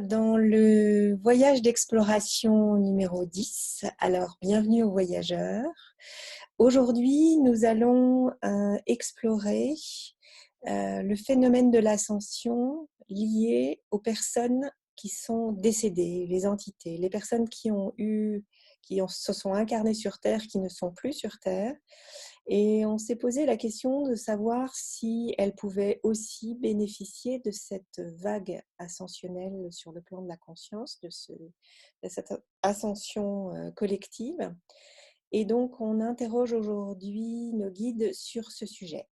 dans le voyage d'exploration numéro 10. Alors, bienvenue aux voyageurs. Aujourd'hui, nous allons explorer le phénomène de l'ascension lié aux personnes qui sont décédées, les entités, les personnes se sont incarnées sur Terre, qui ne sont plus sur Terre. Et on s'est posé la question de savoir si elles pouvaient aussi bénéficier de cette vague ascensionnelle sur le plan de la conscience, de cette ascension collective. Et donc, on interroge aujourd'hui nos guides sur ce sujet.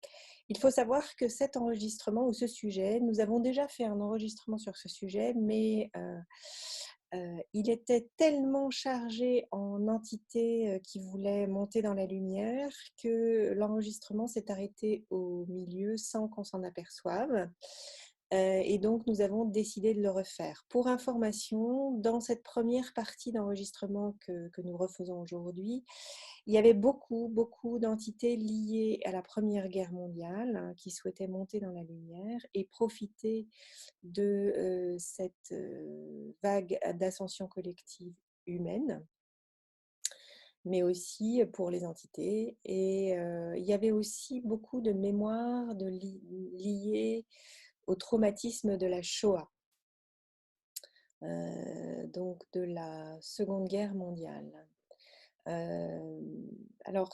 Il faut savoir que cet enregistrement ou ce sujet, nous avons déjà fait un enregistrement sur ce sujet, mais il était tellement chargé en entités qui voulaient monter dans la lumière que l'enregistrement s'est arrêté au milieu sans qu'on s'en aperçoive. Et donc, nous avons décidé de le refaire. Pour information, dans cette première partie d'enregistrement que nous refaisons aujourd'hui, il y avait beaucoup d'entités liées à la Première Guerre mondiale qui souhaitaient monter dans la lumière et profiter de cette vague d'ascension collective humaine, mais aussi pour les entités. Et il y avait aussi beaucoup de mémoires liées au traumatisme de la Shoah, donc de la Seconde Guerre mondiale. Alors,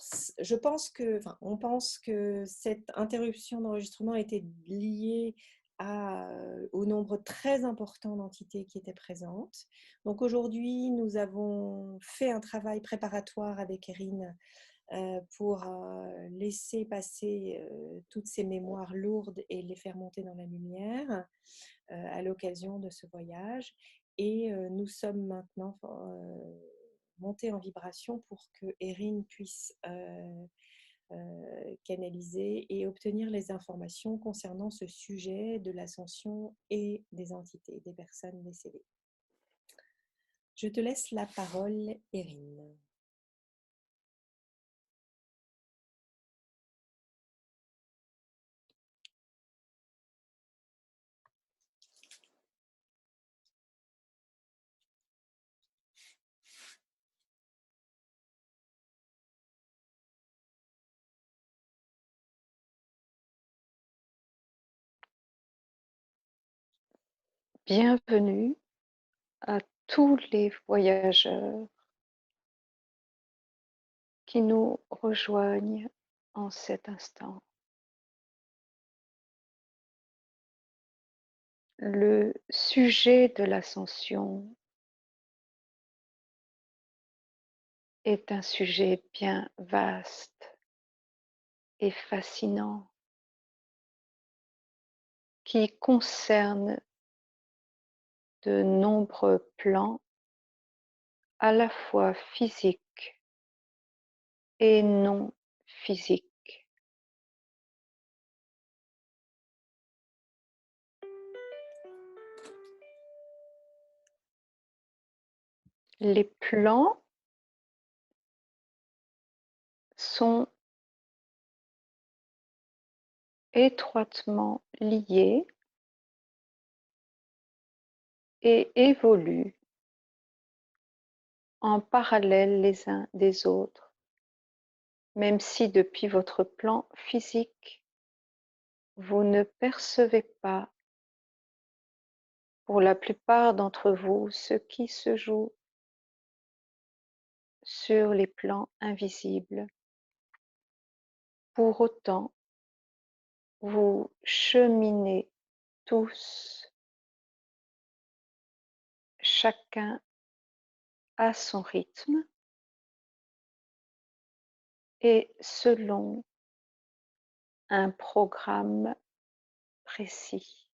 on pense que cette interruption d'enregistrement était liée au nombre très important d'entités qui étaient présentes. Donc aujourd'hui, nous avons fait un travail préparatoire avec Erin pour laisser passer toutes ces mémoires lourdes et les faire monter dans la lumière à l'occasion de ce voyage. Et nous sommes maintenant monter en vibration pour que Erin puisse canaliser et obtenir les informations concernant ce sujet de l'ascension et des entités, des personnes décédées. Je te laisse la parole, Erin. Bienvenue à tous les voyageurs qui nous rejoignent en cet instant. Le sujet de l'ascension est un sujet bien vaste et fascinant qui concerne de nombreux plans à la fois physiques et non physiques. Les plans sont étroitement liés et évoluent en parallèle les uns des autres, même si depuis votre plan physique, vous ne percevez pas, pour la plupart d'entre vous, ce qui se joue sur les plans invisibles. Pour autant, vous cheminez tous, chacun à son rythme et selon un programme précis.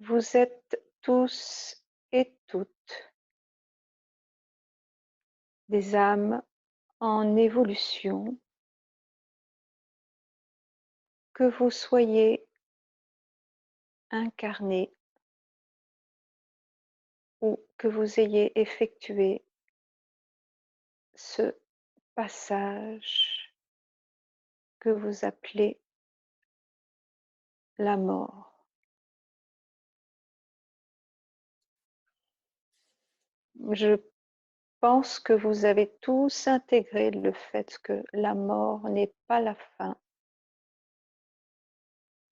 Vous êtes tous et toutes des âmes en évolution, que vous soyez incarné ou que vous ayez effectué ce passage que vous appelez la mort. Je pense que vous avez tous intégré le fait que la mort n'est pas la fin,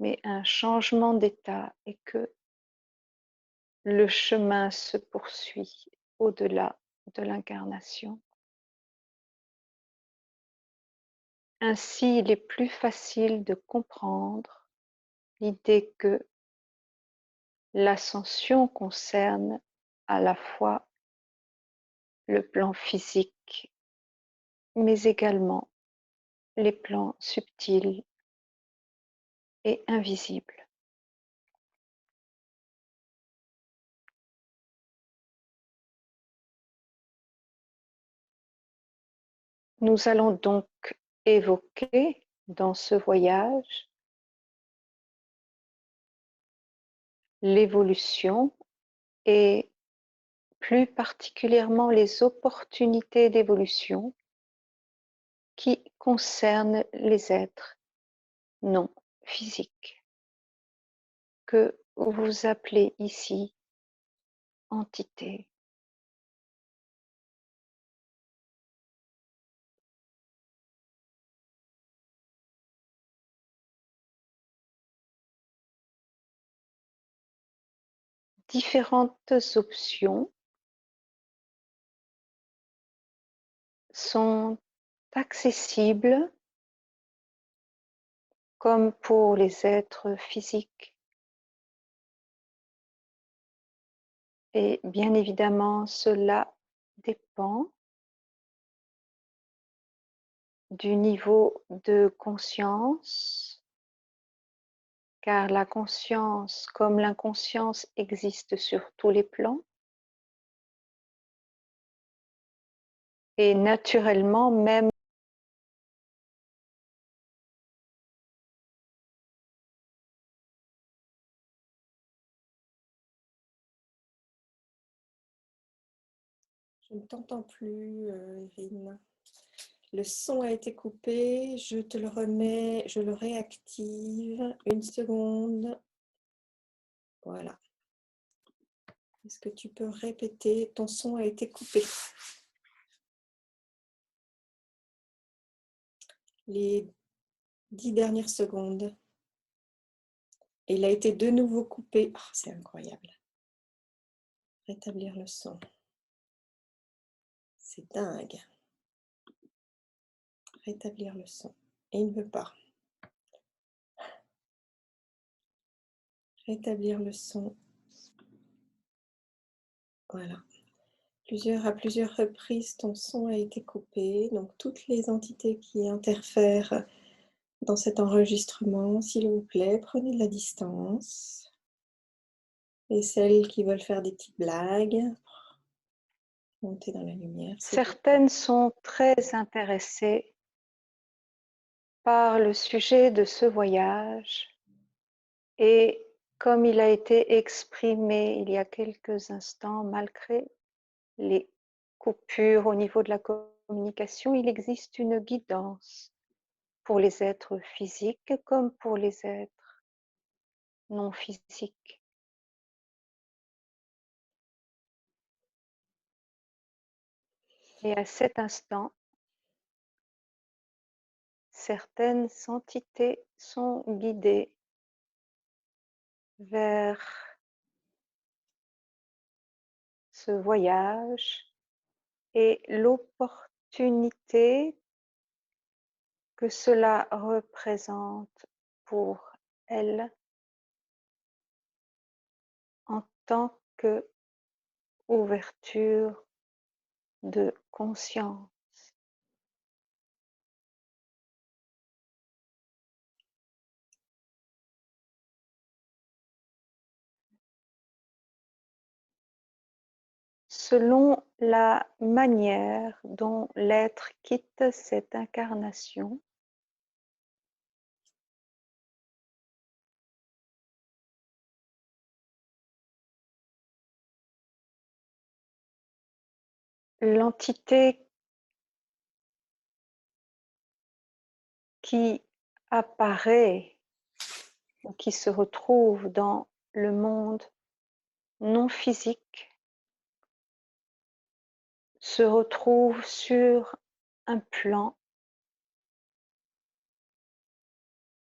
mais un changement d'état et que le chemin se poursuit au-delà de l'incarnation. Ainsi, il est plus facile de comprendre l'idée que l'ascension concerne à la fois le plan physique, mais également les plans subtils et invisibles. Nous allons donc évoquer dans ce voyage l'évolution et plus particulièrement les opportunités d'évolution qui concernent les êtres non physiques, que vous appelez ici entités. Différentes options sont accessibles comme pour les êtres physiques. Et bien évidemment, cela dépend du niveau de conscience, car la conscience comme l'inconscience existe sur tous les plans. Et naturellement, même Je ne t'entends plus, Irine. Le son a été coupé, je te le remets, je le réactive. Une seconde. Voilà. Est-ce que tu peux répéter? Ton son a été coupé. Les 10 dernières secondes. Et il a été de nouveau coupé. Oh, c'est incroyable. Rétablir le son. C'est dingue. Rétablir le son. Et il ne veut pas. Rétablir le son. Voilà. À plusieurs reprises, ton son a été coupé. Donc, toutes les entités qui interfèrent dans cet enregistrement, s'il vous plaît, prenez de la distance. Et celles qui veulent faire des petites blagues, montez dans la lumière. certaines sont très intéressées par le sujet de ce voyage et comme il a été exprimé il y a quelques instants, malgré les coupures au niveau de la communication, il existe une guidance pour les êtres physiques comme pour les êtres non physiques. Et à cet instant, certaines entités sont guidées vers ce voyage et l'opportunité que cela représente pour elles en tant qu'ouverture de conscience. Selon la manière dont l'être quitte cette incarnation, l'entité qui apparaît ou qui se retrouve dans le monde non physique se retrouve sur un plan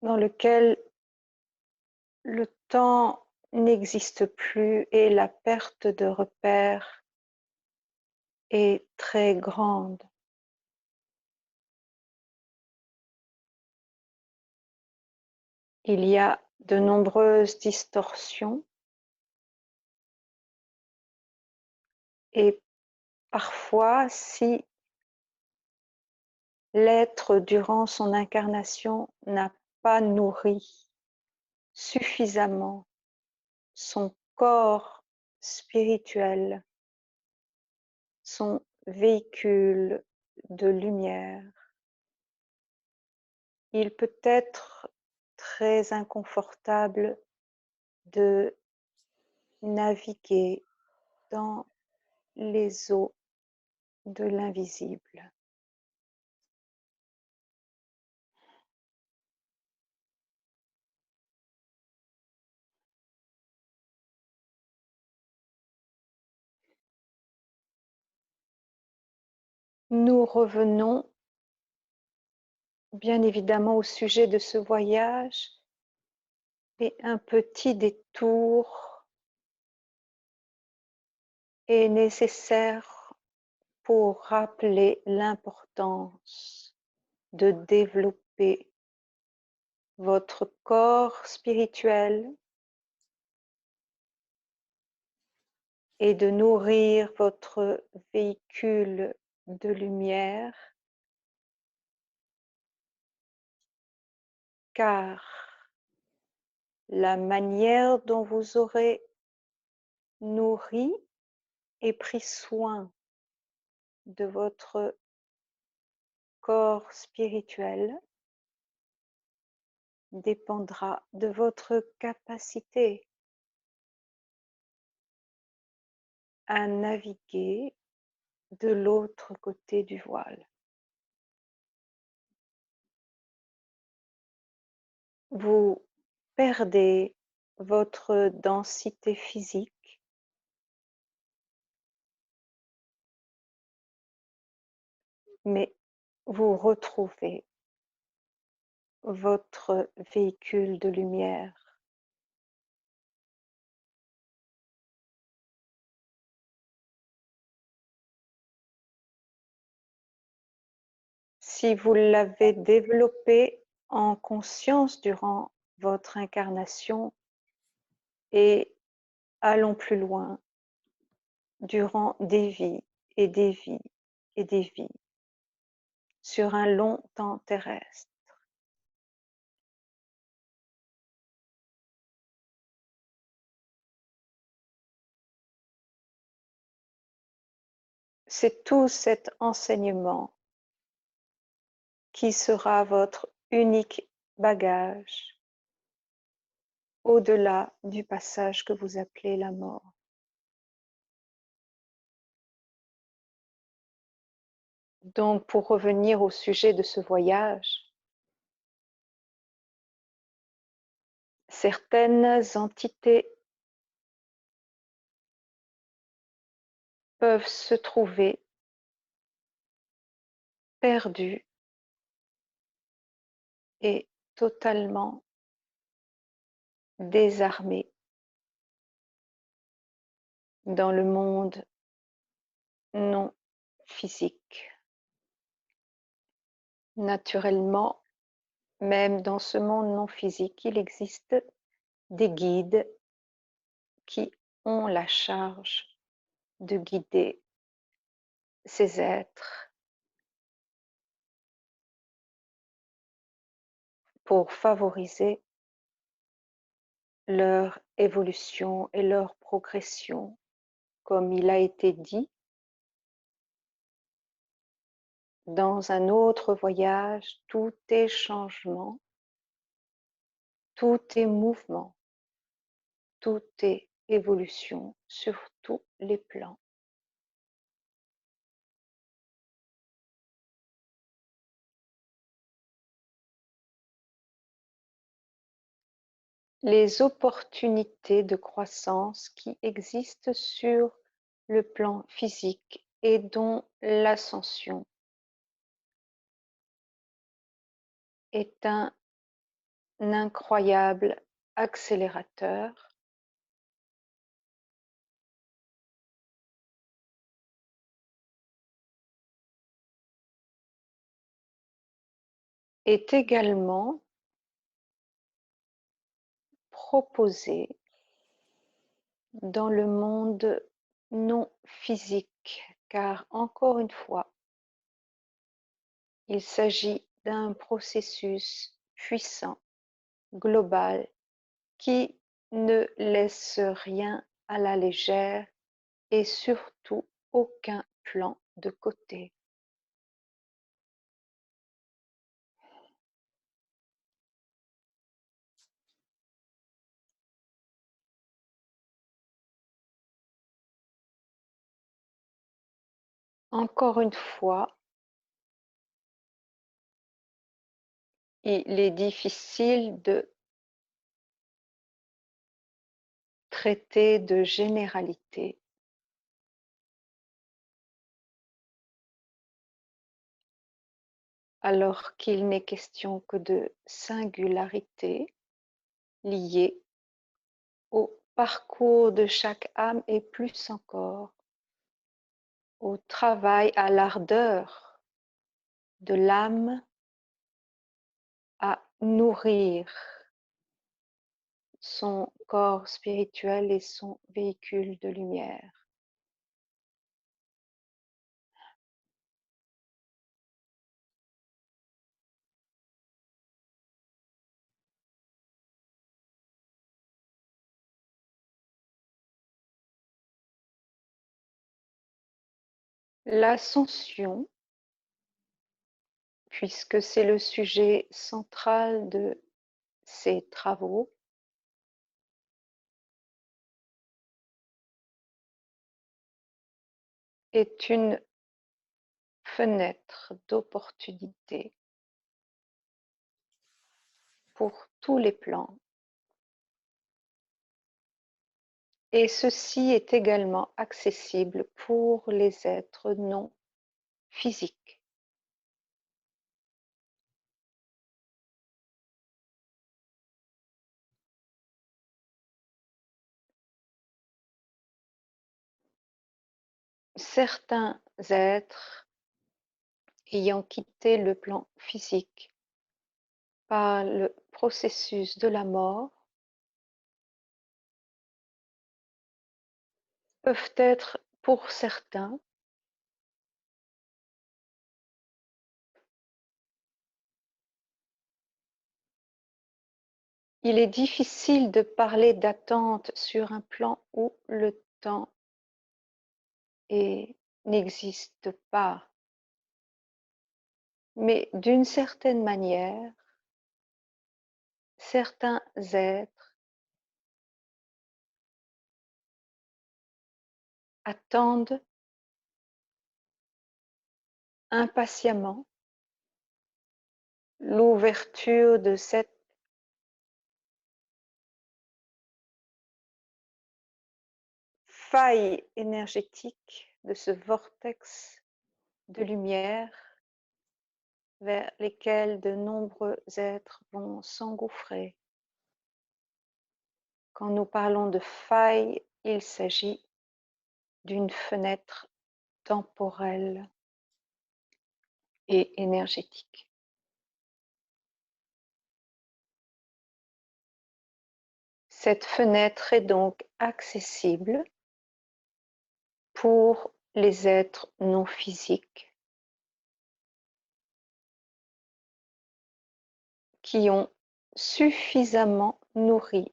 dans lequel le temps n'existe plus et la perte de repère est très grande. Il y a de nombreuses distorsions et parfois, si l'être durant son incarnation n'a pas nourri suffisamment son corps spirituel, son véhicule de lumière, il peut être très inconfortable de naviguer dans les eaux de l'invisible. Nous revenons bien évidemment au sujet de ce voyage et un petit détour est nécessaire pour rappeler l'importance de développer votre corps spirituel et de nourrir votre véhicule de lumière, car la manière dont vous aurez nourri et pris soin de votre corps spirituel dépendra de votre capacité à naviguer de l'autre côté du voile. Vous perdez votre densité physique, mais vous retrouvez votre véhicule de lumière. Si vous l'avez développé en conscience durant votre incarnation, et allons plus loin, durant des vies et des vies et des vies, sur un long temps terrestre. C'est tout cet enseignement qui sera votre unique bagage au-delà du passage que vous appelez la mort. Donc, pour revenir au sujet de ce voyage, certaines entités peuvent se trouver perdues et totalement désarmées dans le monde non physique. Naturellement, même dans ce monde non physique, il existe des guides qui ont la charge de guider ces êtres pour favoriser leur évolution et leur progression. Comme il a été dit, dans un autre voyage, tout est changement, tout est mouvement, tout est évolution sur tous les plans. les opportunités de croissance qui existent sur le plan physique et dont l'ascension est un incroyable accélérateur est également proposé dans le monde non physique, car encore une fois, il s'agit d'un processus puissant, global, qui ne laisse rien à la légère et surtout aucun plan de côté. Encore une fois, il est difficile de traiter de généralité alors qu'il n'est question que de singularité liée au parcours de chaque âme et plus encore au travail, à l'ardeur de l'âme à nourrir son corps spirituel et son véhicule de lumière. L'ascension, puisque c'est le sujet central de ces travaux, est une fenêtre d'opportunité pour tous les plans. Et ceci est également accessible pour les êtres non physiques. Certains êtres ayant quitté le plan physique par le processus de la mort peuvent être, pour certains, il est difficile de parler d'attente sur un plan où le temps n'existe pas. Mais d'une certaine manière, certains êtres attendent impatiemment l'ouverture de cette faille énergétique, de ce vortex de lumière vers lesquels de nombreux êtres vont s'engouffrer. Quand nous parlons de faille, il s'agit d'une fenêtre temporelle et énergétique. Cette fenêtre est donc accessible pour les êtres non physiques qui ont suffisamment nourri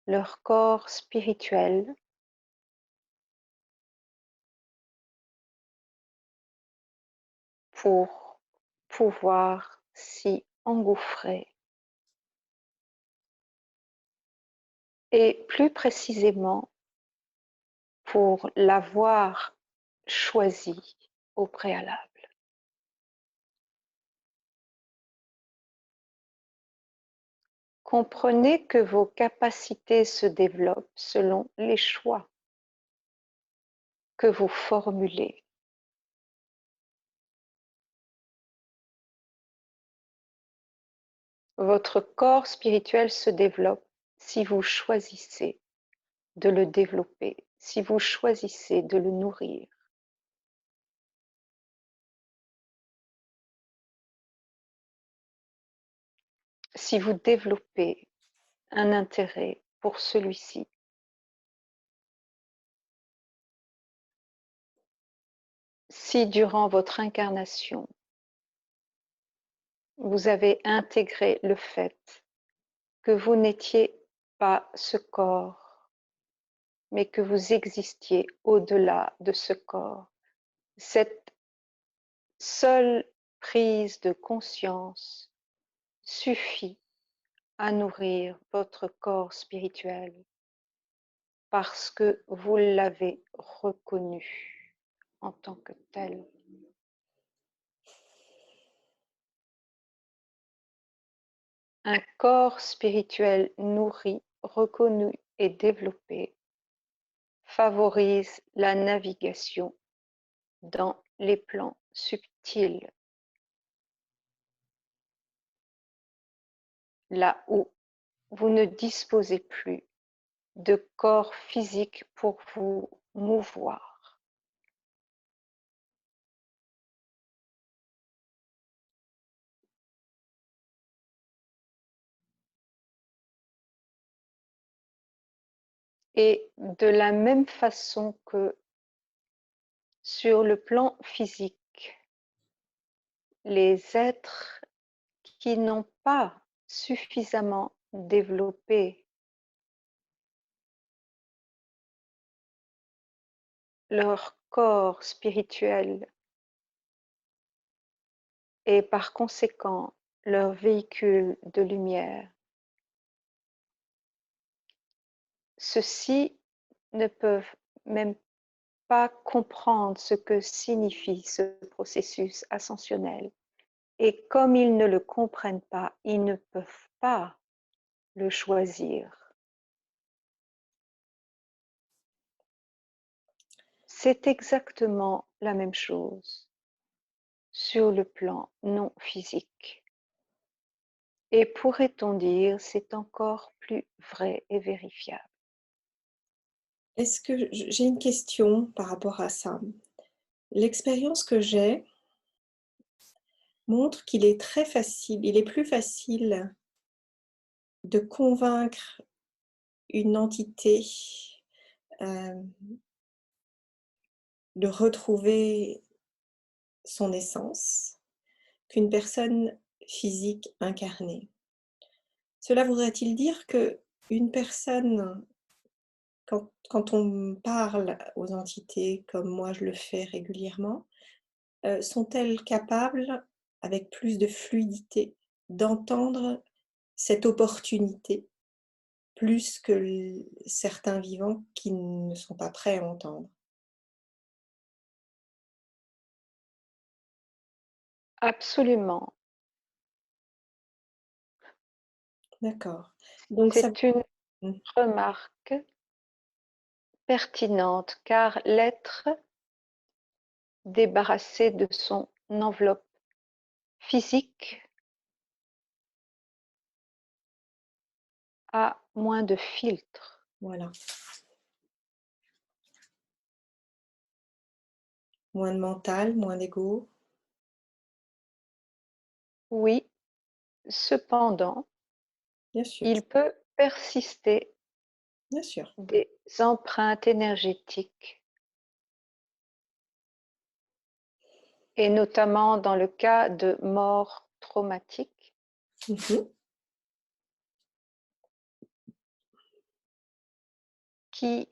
leur corps spirituel pour pouvoir s'y engouffrer. Et plus précisément, pour l'avoir choisi au préalable. comprenez que vos capacités se développent selon les choix que vous formulez. Votre corps spirituel se développe si vous choisissez de le développer, si vous choisissez de le nourrir. Si vous développez un intérêt pour celui-ci. Si durant votre incarnation, vous avez intégré le fait que vous n'étiez pas ce corps, mais que vous existiez au-delà de ce corps, cette seule prise de conscience suffit à nourrir votre corps spirituel parce que vous l'avez reconnu en tant que tel. Un corps spirituel nourri, reconnu et développé favorise la navigation dans les plans subtils, là où vous ne disposez plus de corps physique pour vous mouvoir. Et de la même façon que sur le plan physique, les êtres qui n'ont pas suffisamment développé leur corps spirituel et par conséquent leur véhicule de lumière, ceux-ci ne peuvent même pas comprendre ce que signifie ce processus ascensionnel. Et comme ils ne le comprennent pas, ils ne peuvent pas le choisir. C'est exactement la même chose sur le plan non physique. Et pourrait-on dire, c'est encore plus vrai et vérifiable. Est-ce que j'ai une question par rapport à ça? L'expérience que j'ai montre qu'il est très facile, il est plus facile de convaincre une entité de retrouver son essence qu'une personne physique incarnée. Cela voudrait-il dire que une personne, quand on parle aux entités comme moi je le fais régulièrement, sont-elles capables, avec plus de fluidité, d'entendre cette opportunité plus que certains vivants qui ne sont pas prêts à entendre? Absolument. D'accord. Donc ça C'est une mmh, remarque pertinente car l'être débarrassé de son enveloppe physique a moins de filtres. voilà. Moins de mental, moins d'ego. Oui, cependant, Bien sûr, il peut persister bien sûr. des empreintes énergétiques et notamment dans le cas de mort traumatique Mmh. qui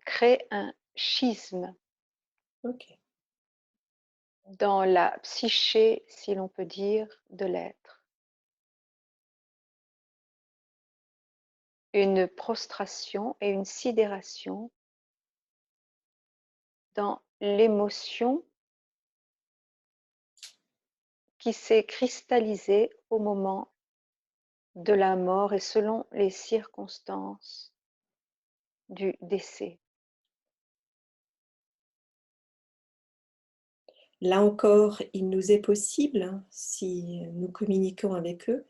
créent un schisme OK. dans la psyché, si l'on peut dire, de l'être. Une prostration et une sidération dans l'émotion qui s'est cristallisé au moment de la mort et selon les circonstances du décès. Là encore, il nous est possible, hein, si nous communiquons avec eux,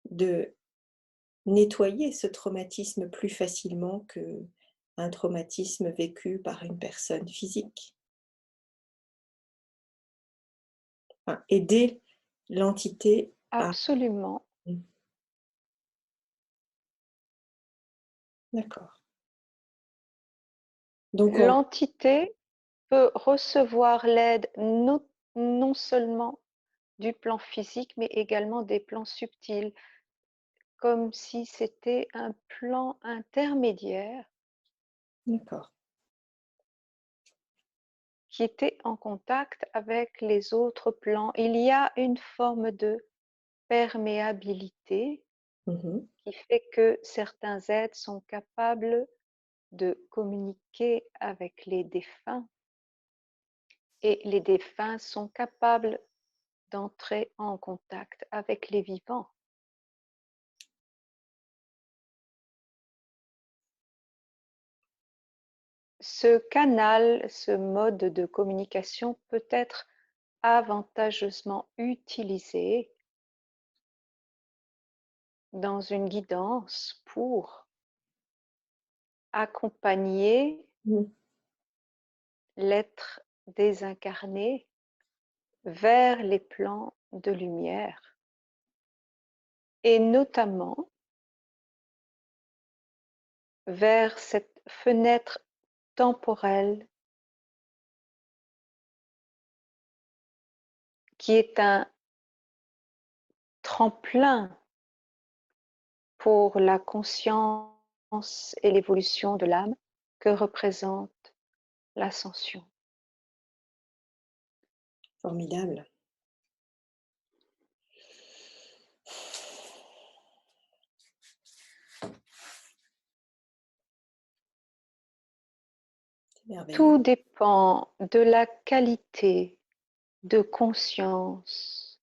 de nettoyer ce traumatisme plus facilement qu'un traumatisme vécu par une personne physique. Enfin, aider l'entité à... Absolument. Mmh. D'accord. Donc on... L'entité peut recevoir l'aide non seulement du plan physique, mais également des plans subtils, comme si c'était un plan intermédiaire D'accord. qui était en contact avec les autres plans. Il y a une forme de perméabilité Mmh. qui fait que certains êtres sont capables de communiquer avec les défunts et les défunts sont capables d'entrer en contact avec les vivants. Ce canal, ce mode de communication peut être avantageusement utilisé dans une guidance pour accompagner Mmh. l'être désincarné vers les plans de lumière et notamment vers cette fenêtre temporelle qui est un tremplin pour la conscience et l'évolution de l'âme que représente l'ascension. Formidable. C'est merveilleux. Tout dépend de la qualité de conscience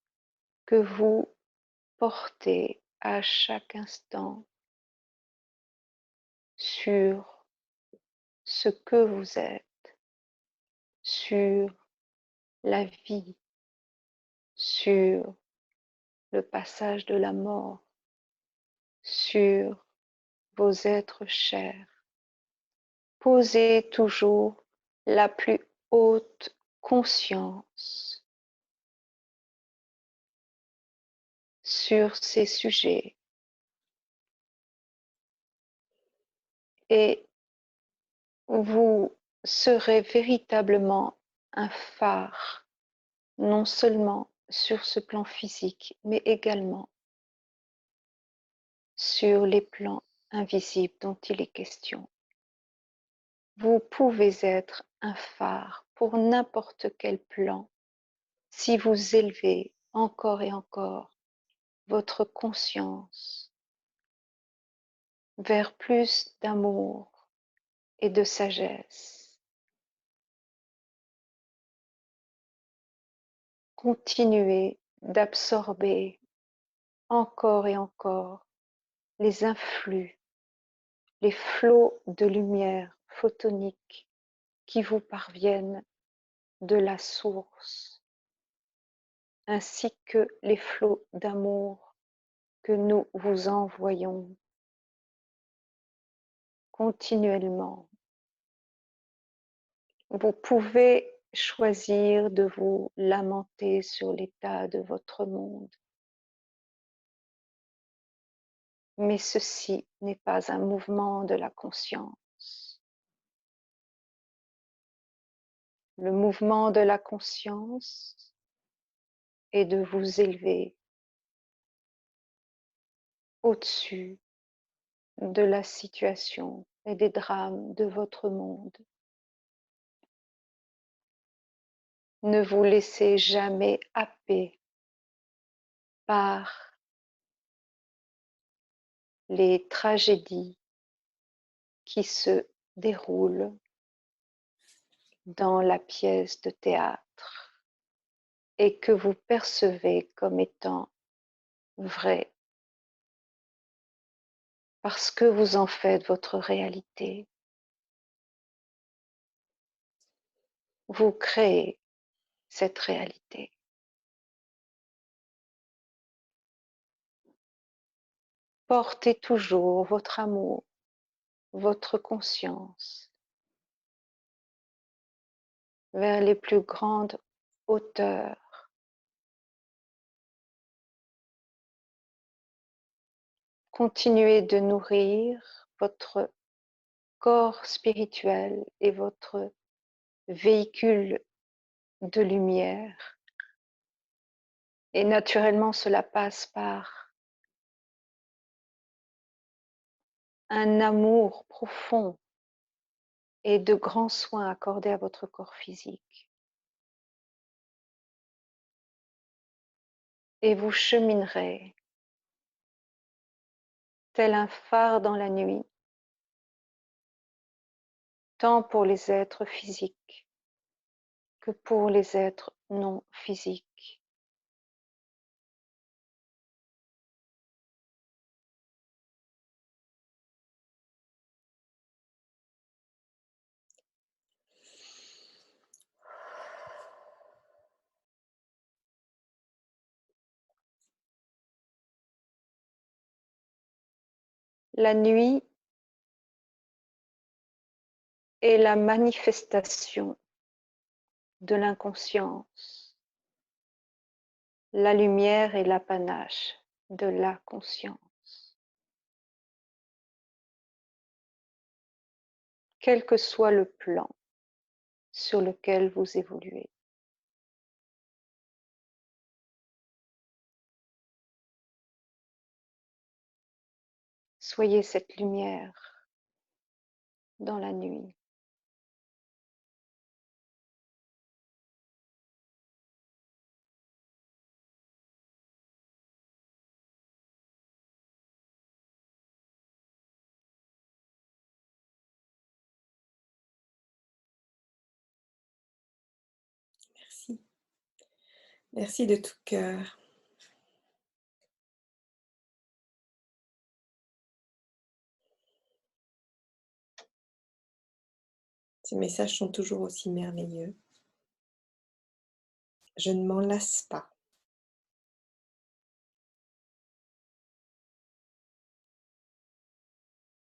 que vous portez à chaque instant sur ce que vous êtes, sur la vie, sur le passage de la mort, sur vos êtres chers. Posez toujours la plus haute conscience sur ces sujets et vous serez véritablement un phare, non seulement sur ce plan physique, mais également sur les plans invisibles dont il est question. Vous pouvez être un phare pour n'importe quel plan si vous élevez encore et encore votre conscience vers plus d'amour et de sagesse. Continuez d'absorber encore et encore les influx, les flots de lumière photonique qui vous parviennent de la source, ainsi que les flots d'amour que nous vous envoyons continuellement. Vous pouvez choisir de vous lamenter sur l'état de votre monde, mais ceci n'est pas un mouvement de la conscience. Le mouvement de la conscience est de vous élever au-dessus de la situation et des drames de votre monde. Ne vous laissez jamais happer par les tragédies qui se déroulent dans la pièce de théâtre. et que vous percevez comme étant vrai, parce que vous en faites votre réalité. Vous créez cette réalité. Portez toujours votre amour, votre conscience vers les plus grandes hauteurs. Continuez de nourrir votre corps spirituel et votre véhicule de lumière. Et naturellement, cela passe par un amour profond et de grands soins accordés à votre corps physique. Et vous cheminerez tel un phare dans la nuit, tant pour les êtres physiques que pour les êtres non physiques. La nuit est la manifestation de l'inconscience. La lumière est l'apanage de la conscience. Quel que soit le plan sur lequel vous évoluez. Soyez cette lumière dans la nuit. Merci. Merci de tout cœur. Ces messages sont toujours aussi merveilleux. Je ne m'en lasse pas.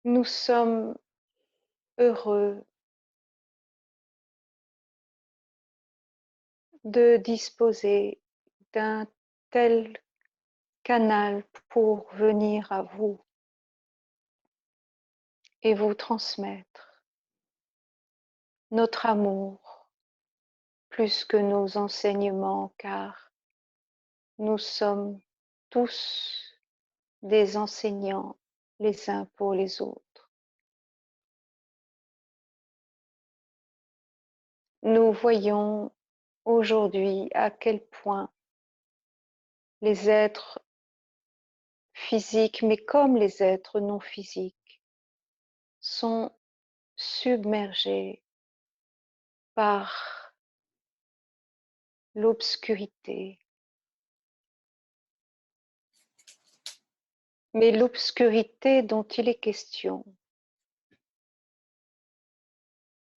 Nous sommes heureux de disposer d'un tel canal pour venir à vous et vous transmettre notre amour plus que nos enseignements, car nous sommes tous des enseignants les uns pour les autres. Nous voyons aujourd'hui à quel point les êtres physiques, mais comme les êtres non physiques, sont submergés par l'obscurité. Mais l'obscurité dont il est question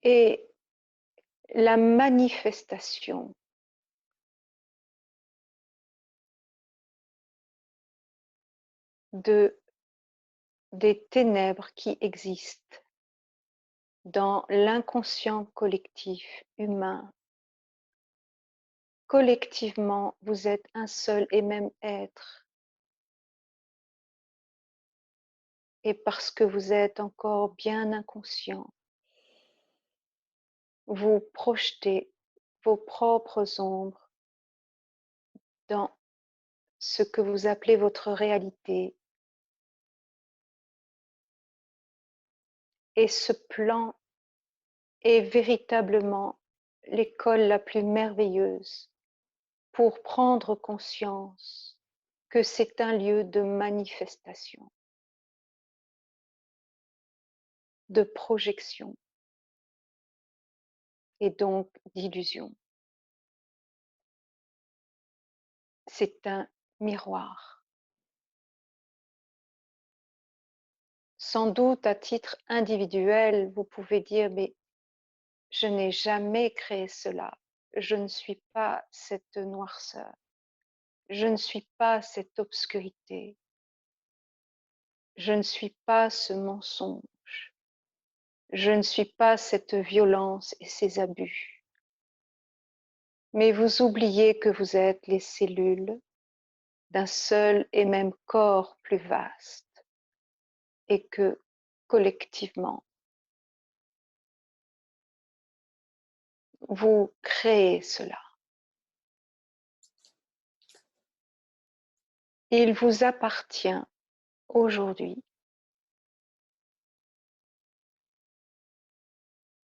est la manifestation des ténèbres qui existent dans l'inconscient collectif humain. Collectivement, vous êtes un seul et même être. Et parce que vous êtes encore bien inconscient, vous projetez vos propres ombres dans ce que vous appelez votre réalité. Et ce plan est véritablement l'école la plus merveilleuse pour prendre conscience que c'est un lieu de manifestation, de projection et donc d'illusion. c'est un miroir. Sans doute, à titre individuel, vous pouvez dire, mais je n'ai jamais créé cela. Je ne suis pas cette noirceur. Je ne suis pas cette obscurité. Je ne suis pas ce mensonge. Je ne suis pas cette violence et ces abus. Mais vous oubliez que vous êtes les cellules d'un seul et même corps plus vaste et que, collectivement, vous créez cela. Il vous appartient aujourd'hui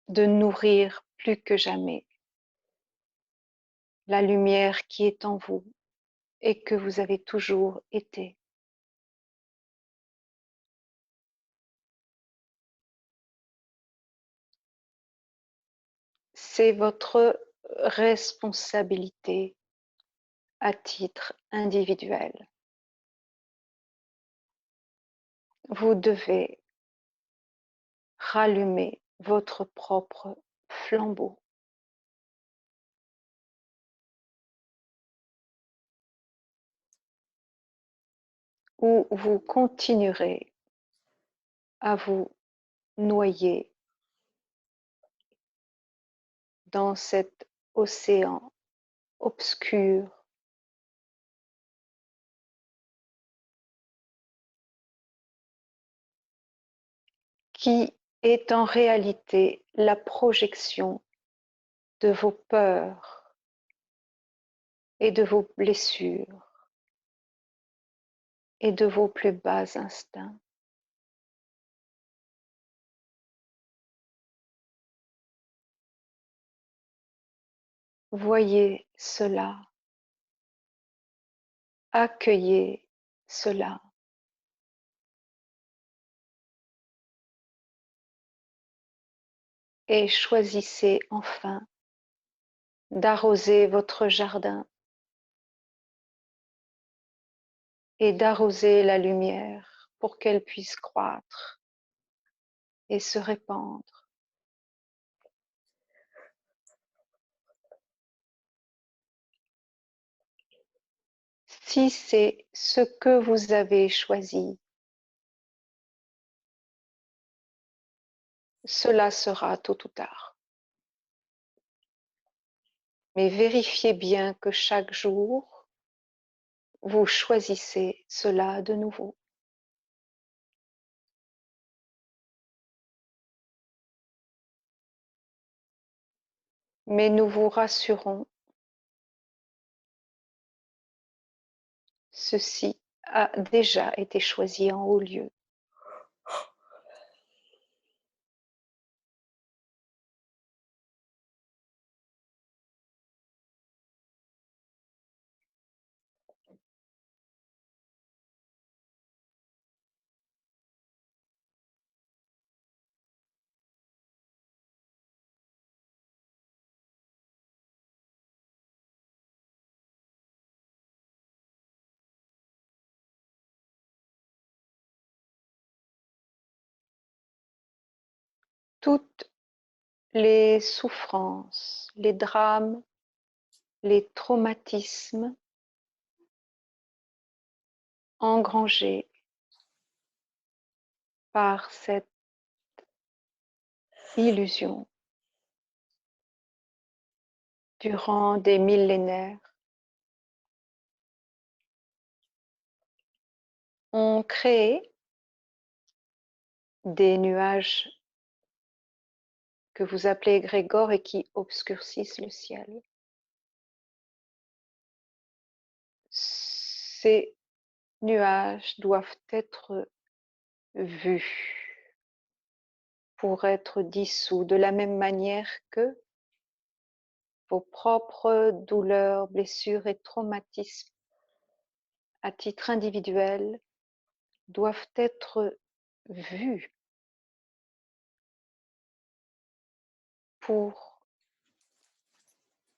de nourrir plus que jamais la lumière qui est en vous et que vous avez toujours été. C'est votre responsabilité à titre individuel. Vous devez rallumer votre propre flambeau. Ou vous continuerez à vous noyer dans cet océan obscur qui est en réalité la projection de vos peurs et de vos blessures et de vos plus bas instincts. Voyez cela, accueillez cela et choisissez enfin d'arroser votre jardin et d'arroser la lumière pour qu'elle puisse croître et se répandre. Si c'est ce que vous avez choisi, cela sera tôt ou tard. Mais vérifiez bien que chaque jour, vous choisissez cela de nouveau. Mais nous vous rassurons, ceci a déjà été choisi en haut lieu. Toutes les souffrances, les drames, les traumatismes engrangés par cette illusion durant des millénaires ont créé des nuages que vous appelez égrégores et qui obscurcissent le ciel. Ces nuages doivent être vus pour être dissous de la même manière que vos propres douleurs, blessures et traumatismes à titre individuel doivent être vus pour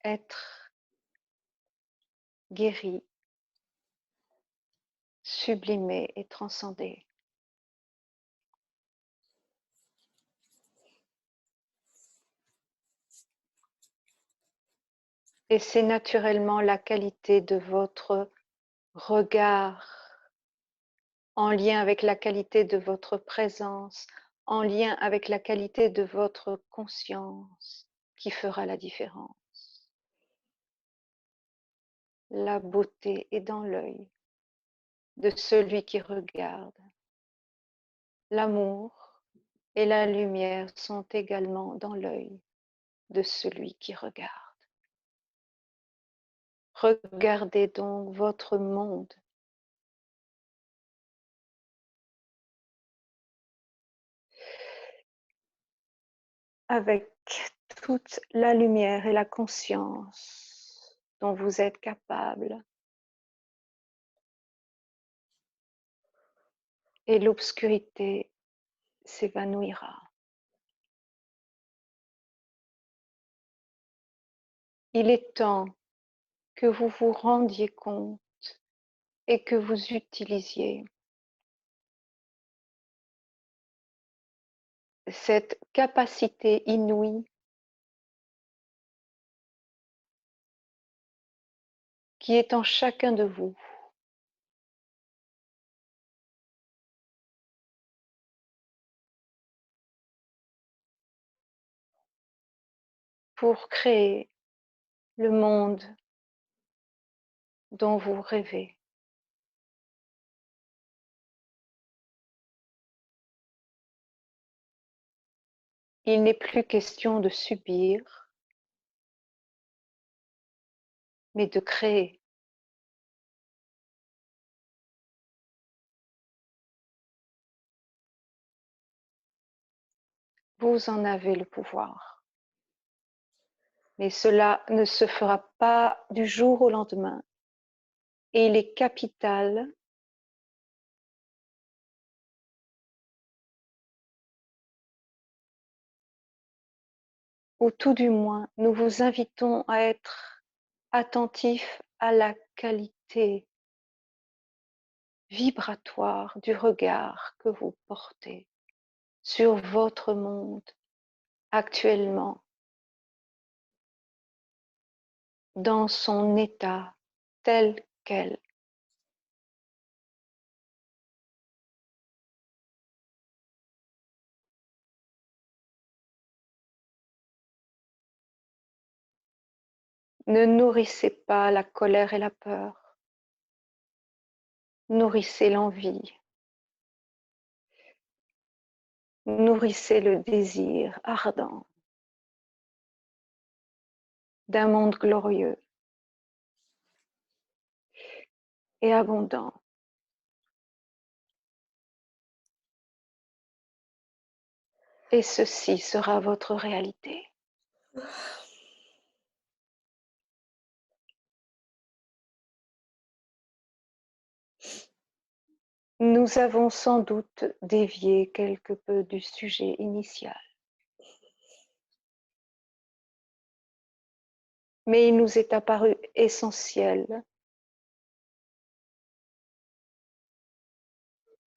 être guéris sublimer et transcender. Et c'est naturellement la qualité de votre regard en lien avec la qualité de votre présence, en lien avec la qualité de votre conscience qui fera la différence. La beauté est dans l'œil de celui qui regarde. L'amour et la lumière sont également dans l'œil de celui qui regarde. Regardez donc votre monde avec toute la lumière et la conscience dont vous êtes capable. Et l'obscurité s'évanouira. Il est temps que vous vous rendiez compte et que vous utilisiez cette capacité inouïe qui est en chacun de vous pour créer le monde dont vous rêvez. Il n'est plus question de subir, mais de créer. Vous en avez le pouvoir. Mais cela ne se fera pas du jour au lendemain. Et il est capital ou tout du moins, nous vous invitons à être attentifs à la qualité vibratoire du regard que vous portez sur votre monde actuellement, dans son état tel quel. Ne nourrissez pas la colère et la peur. Nourrissez l'envie. Nourrissez le désir ardent d'un monde glorieux et abondant. Et ceci sera votre réalité. Nous avons sans doute dévié quelque peu du sujet initial. Mais il nous est apparu essentiel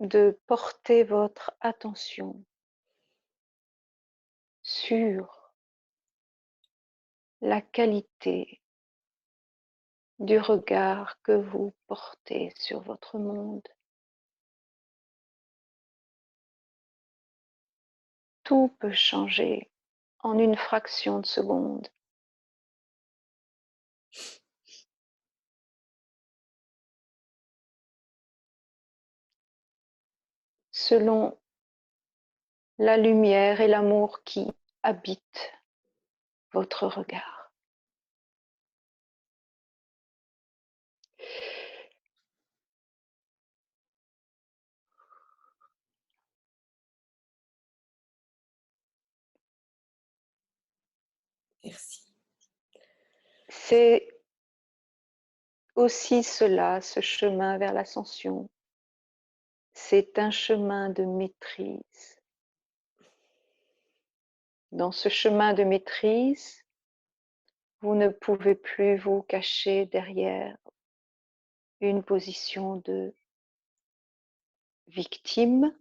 de porter votre attention sur la qualité du regard que vous portez sur votre monde. Tout peut changer en une fraction de seconde. Selon la lumière et l'amour qui habitent votre regard. Merci. C'est aussi cela, ce chemin vers l'ascension. C'est un chemin de maîtrise. Dans ce chemin de maîtrise, vous ne pouvez plus vous cacher derrière une position de victime.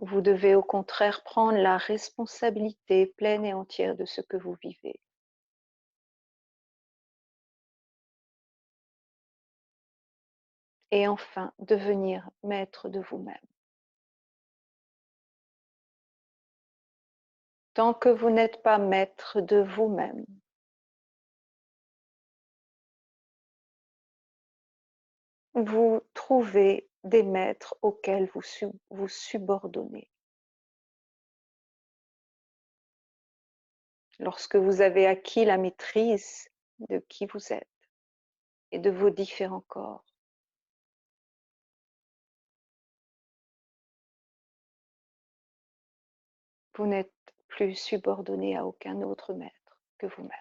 Vous devez au contraire prendre la responsabilité pleine et entière de ce que vous vivez. Et enfin, devenir maître de vous-même. Tant que vous n'êtes pas maître de vous-même, vous trouvez des maîtres auxquels vous subordonnez. Lorsque vous avez acquis la maîtrise de qui vous êtes et de vos différents corps, vous n'êtes plus subordonné à aucun autre maître que vous-même.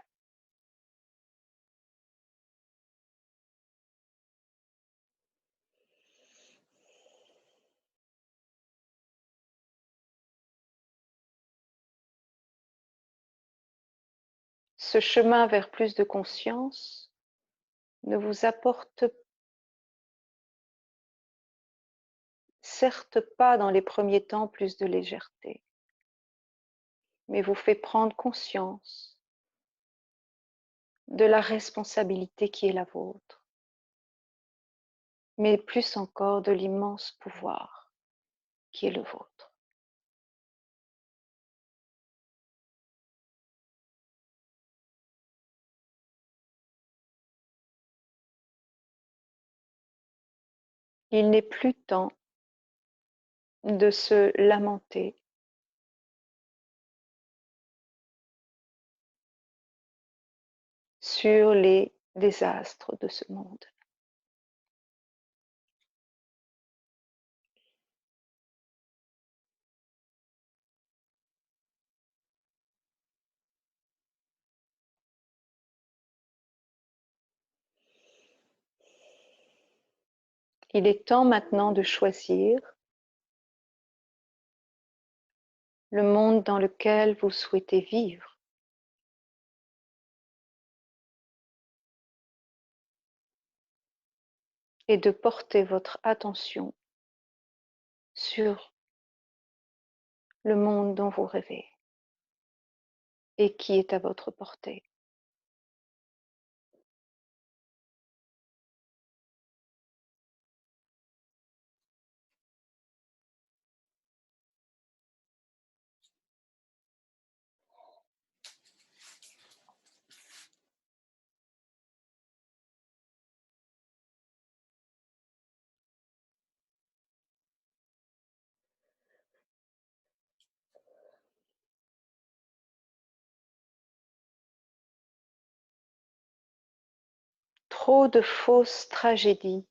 Ce chemin vers plus de conscience ne vous apporte certes pas dans les premiers temps plus de légèreté, mais vous fait prendre conscience de la responsabilité qui est la vôtre, mais plus encore de l'immense pouvoir qui est le vôtre. Il n'est plus temps de se lamenter sur les désastres de ce monde. Il est temps maintenant de choisir le monde dans lequel vous souhaitez vivre. Et de porter votre attention sur le monde dont vous rêvez et qui est à votre portée. Trop de fausses tragédies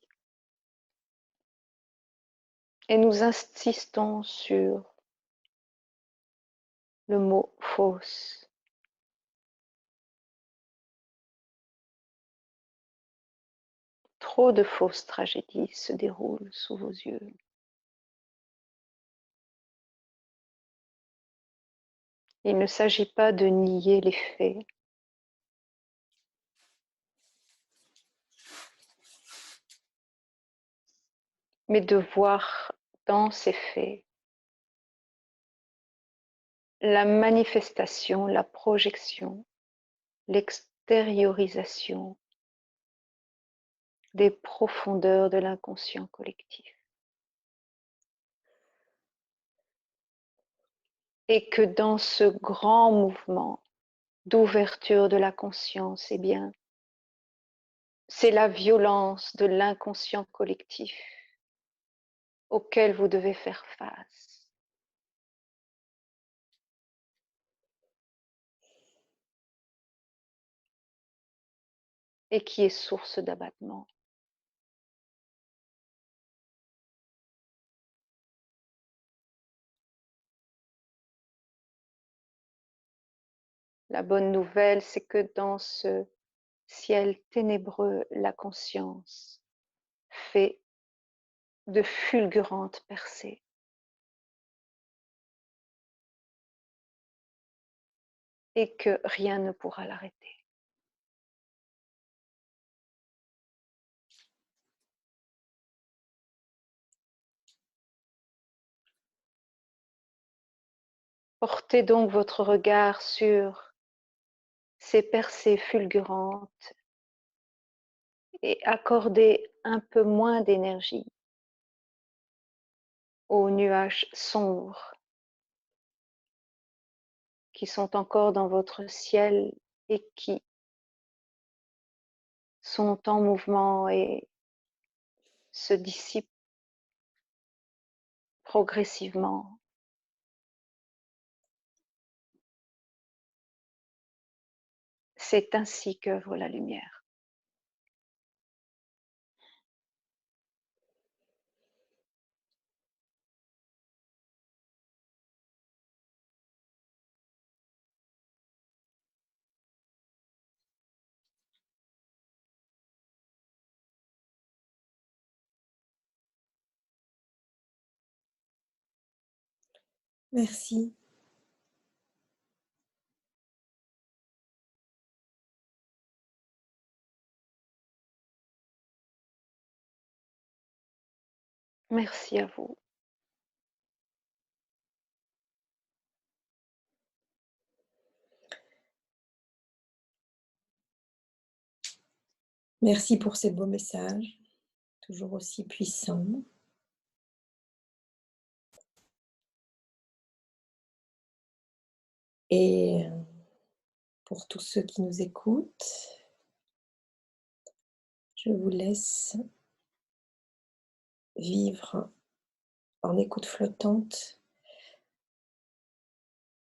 et nous insistons sur le mot fausse. Trop de fausses tragédies se déroulent sous vos yeux. Il ne s'agit pas de nier les faits, mais de voir dans ces faits la manifestation, la projection, l'extériorisation des profondeurs de l'inconscient collectif. Et que dans ce grand mouvement d'ouverture de la conscience, eh bien, c'est la violence de l'inconscient collectif auquel vous devez faire face. Et qui est source d'abattement. La bonne nouvelle, c'est que dans ce ciel ténébreux, la conscience fait de fulgurantes percées. Et que rien ne pourra l'arrêter. Portez donc votre regard sur ces percées fulgurantes et accordez un peu moins d'énergie aux nuages sombres qui sont encore dans votre ciel et qui sont en mouvement et se dissipent progressivement. C'est ainsi qu'œuvre la lumière. Merci. Merci à vous. Merci pour ces beaux messages, toujours aussi puissants. Et pour tous ceux qui nous écoutent, je vous laisse vivre en écoute flottante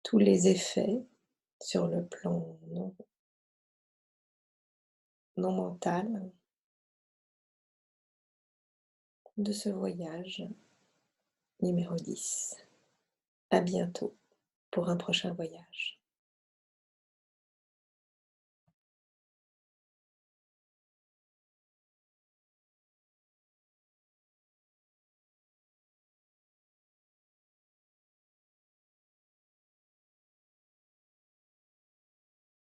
tous les effets sur le plan non mental de ce voyage numéro 10. À bientôt pour un prochain voyage.